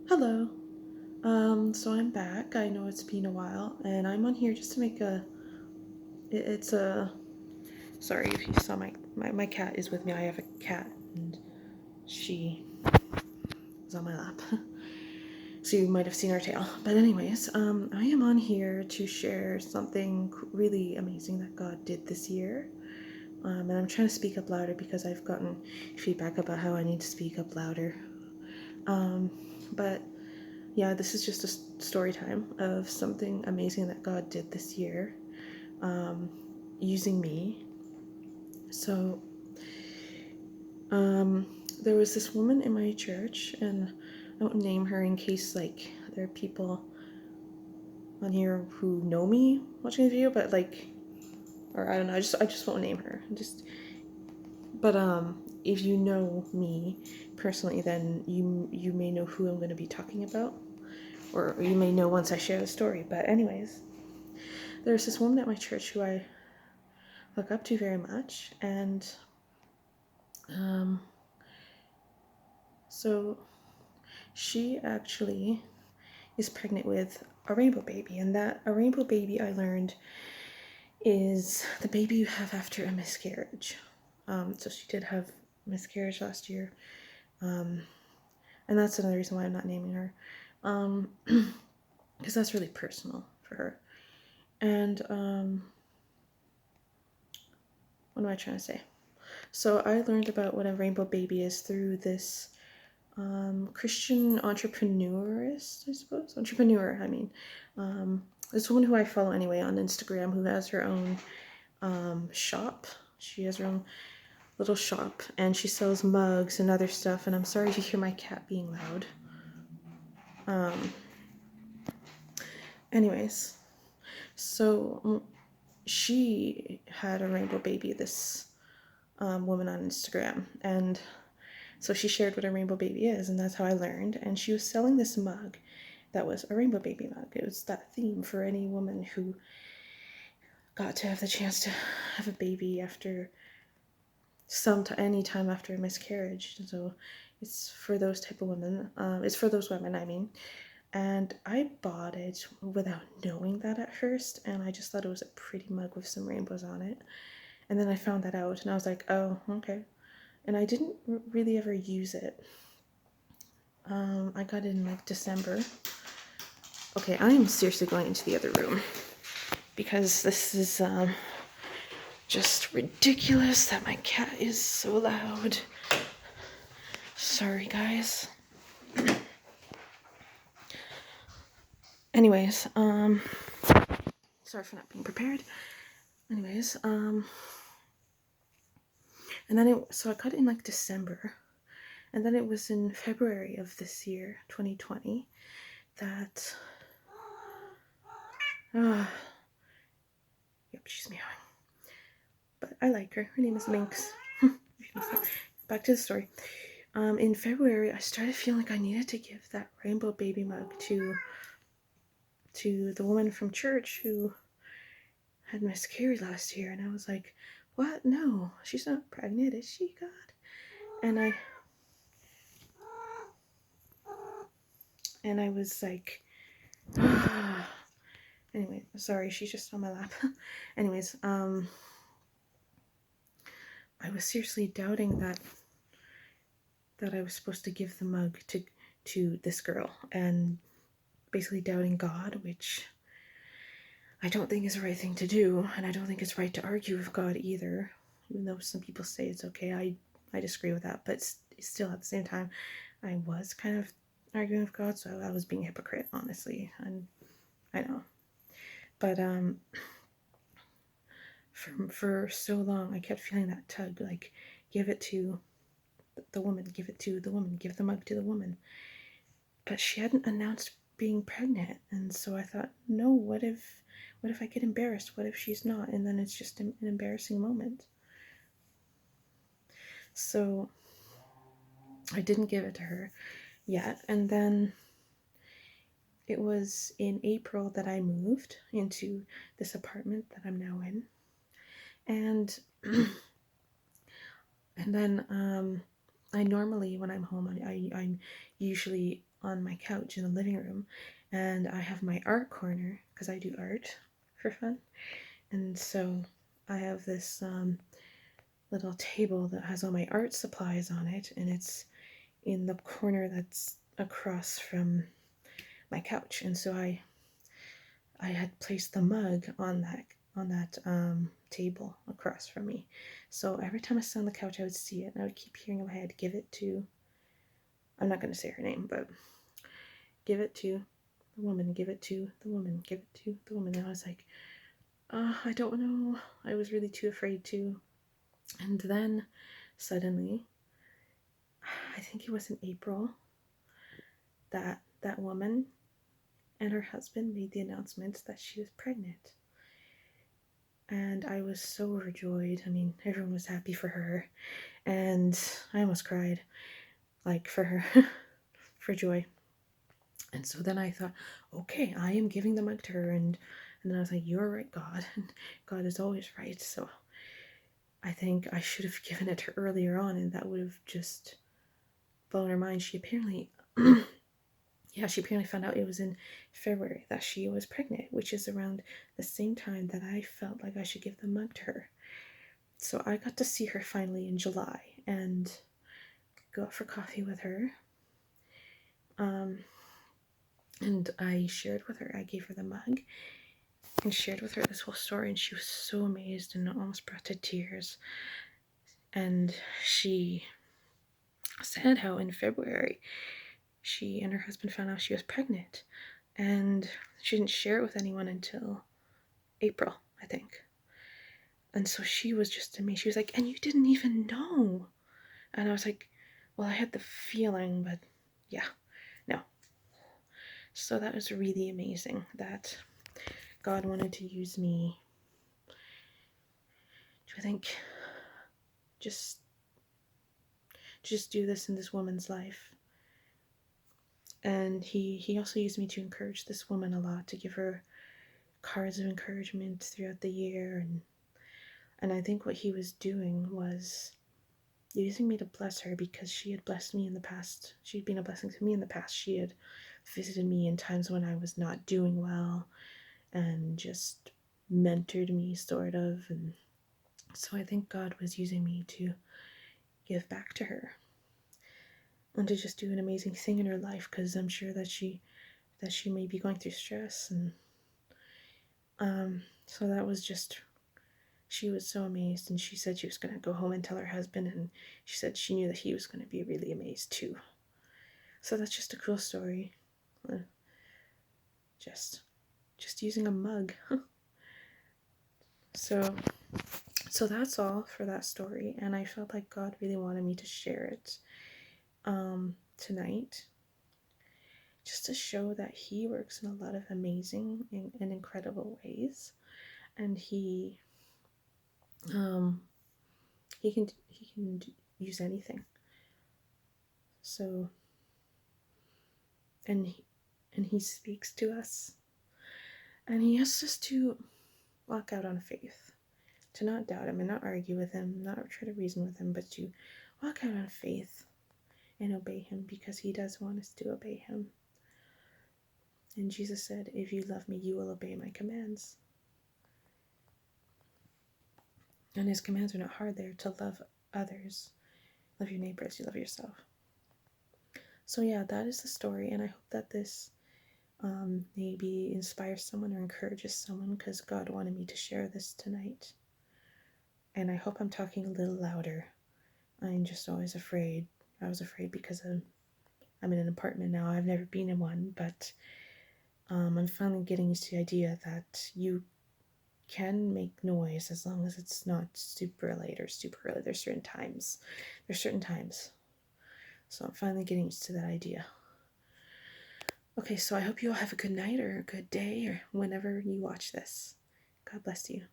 Hello. So I'm back. I know it's been a while, and I'm on here just to make it's a. Sorry if you saw my cat is with me. I have a cat, and she is on my lap. So you might have seen her tail. But anyways, I am on here to share something really amazing that God did this year. And I'm trying to speak up louder because I've gotten feedback about how I need to speak up louder. But yeah, this is just a story time of something amazing that God did this year, using me. So, there was this woman in my church, and I won't name her in case like there are people on here who know me watching the video, but like, or I don't know, I just won't name her. But if you know me personally, then you may know who I'm going to be talking about, or you may know once I share the story. But anyways, there's this woman at my church who I look up to very much, and um, so she actually is pregnant with a rainbow baby, and that a rainbow baby, I learned, is the baby you have after a miscarriage. So she did have miscarriage last year, and that's another reason why I'm not naming her, because that's really personal for her. And what am I trying to say? So I learned about what a rainbow baby is through this Christian entrepreneurist, I suppose. Entrepreneur, I mean. This woman who I follow anyway on Instagram who has her own shop. She has her own little shop, and she sells mugs and other stuff. And I'm sorry to hear my cat being loud. Anyways, so she had a rainbow baby, this woman on Instagram, and so she shared what a rainbow baby is, and that's how I learned. And she was selling this mug that was a rainbow baby mug. It was that theme for any woman who got to have the chance to have a baby after any time after a miscarriage. So it's for those type of women. It's for those women, I mean. And I bought it without knowing that at first, and I just thought it was a pretty mug with some rainbows on it. And then I found that out, and I was like, oh, okay. And I didn't really ever use it. I got it in like December. Okay, I am seriously going into the other room because this is just ridiculous that my cat is so loud. Sorry, guys. Anyways, sorry for not being prepared. Anyways, and then so I got it in like December, and then it was in February of this year, 2020, that, yep, she's meowing. But I like her. Her name is Minx. Back to the story. In February, I started feeling like I needed to give that rainbow baby mug to the woman from church who had miscarried last year, and I was like, what? No, she's not pregnant, is she, God? And I was like, anyway, sorry, she's just on my lap. Anyways, I was seriously doubting that I was supposed to give the mug to this girl, and basically doubting God, which I don't think is the right thing to do, and I don't think it's right to argue with God either, even though some people say it's okay. I disagree with that, but still at the same time, I was kind of arguing with God, so I was being a hypocrite, honestly, and I know. But for so long, I kept feeling that tug, like, give it to the woman, give it to the woman, give the mug to the woman. But she hadn't announced being pregnant, and so I thought, no, what if I get embarrassed? What if she's not? And then it's just an embarrassing moment. So I didn't give it to her yet, and then it was in April that I moved into this apartment that I'm now in, and and then I normally, when I'm home, I'm usually on my couch in the living room, and I have my art corner because I do art for fun. And so I have this little table that has all my art supplies on it, and it's in the corner that's across from my couch. And so I had placed the mug on that table across from me. So every time I sat on the couch, I would see it, and I would keep hearing in my head, "Give it to," I'm not going to say her name, but "Give it to the woman, give it to the woman, give it to the woman." And I was like, I don't know. I was really too afraid to. And then suddenly, I think it was in April, that woman and her husband made the announcement that she was pregnant. And I was so overjoyed. I mean, everyone was happy for her, and I almost cried, like, for her, for joy. And so then I thought, okay, I am giving the mug to her, and then I was like, "You're right, God." And God is always right. So I think I should have given it to her earlier on, and that would have just blown her mind. She apparently, yeah, she apparently found out it was in February that she was pregnant, which is around the same time that I felt like I should give the mug to her. So I got to see her finally in July and go out for coffee with her. And I shared with her, I gave her the mug and shared with her this whole story, and she was so amazed and almost brought to tears. And she said how in February she and her husband found out she was pregnant, and she didn't share it with anyone until April, I think. And so she was just amazed. She was like, "And you didn't even know?" And I was like, "Well, I had the feeling, but yeah, no." So that was really amazing that God wanted to use me to, I think, just do this in this woman's life. And he also used me to encourage this woman a lot, to give her cards of encouragement throughout the year. And I think what he was doing was using me to bless her, because she had blessed me in the past. She'd been a blessing to me in the past. She had visited me in times when I was not doing well and just mentored me, sort of. And so I think God was using me to give back to her and to just do an amazing thing in her life, because I'm sure that she may be going through stress. And so that was just, she was so amazed, and she said she was going to go home and tell her husband, and she said she knew that he was going to be really amazed too. So that's just a cool story. Just using a mug. so that's all for that story, and I felt like God really wanted me to share it tonight, just to show that he works in a lot of amazing and incredible ways, and he can use anything. So, and he speaks to us, and he asks us to walk out on faith, to not doubt him and not argue with him, not try to reason with him, but to walk out on faith and obey him, because he does want us to obey him. And Jesus said, "If you love me, you will obey my commands." And his commands are not hard. They're to love others, love your neighbor as you love yourself. So yeah, that is the story, and I hope that this maybe inspires someone or encourages someone, because God wanted me to share this tonight. And I hope I'm talking a little louder. I'm just always afraid. I was afraid because I'm in an apartment now. I've never been in one, but I'm finally getting used to the idea that you can make noise as long as it's not super late or super early. There's certain times. So I'm finally getting used to that idea. Okay, so I hope you all have a good night or a good day or whenever you watch this. God bless you.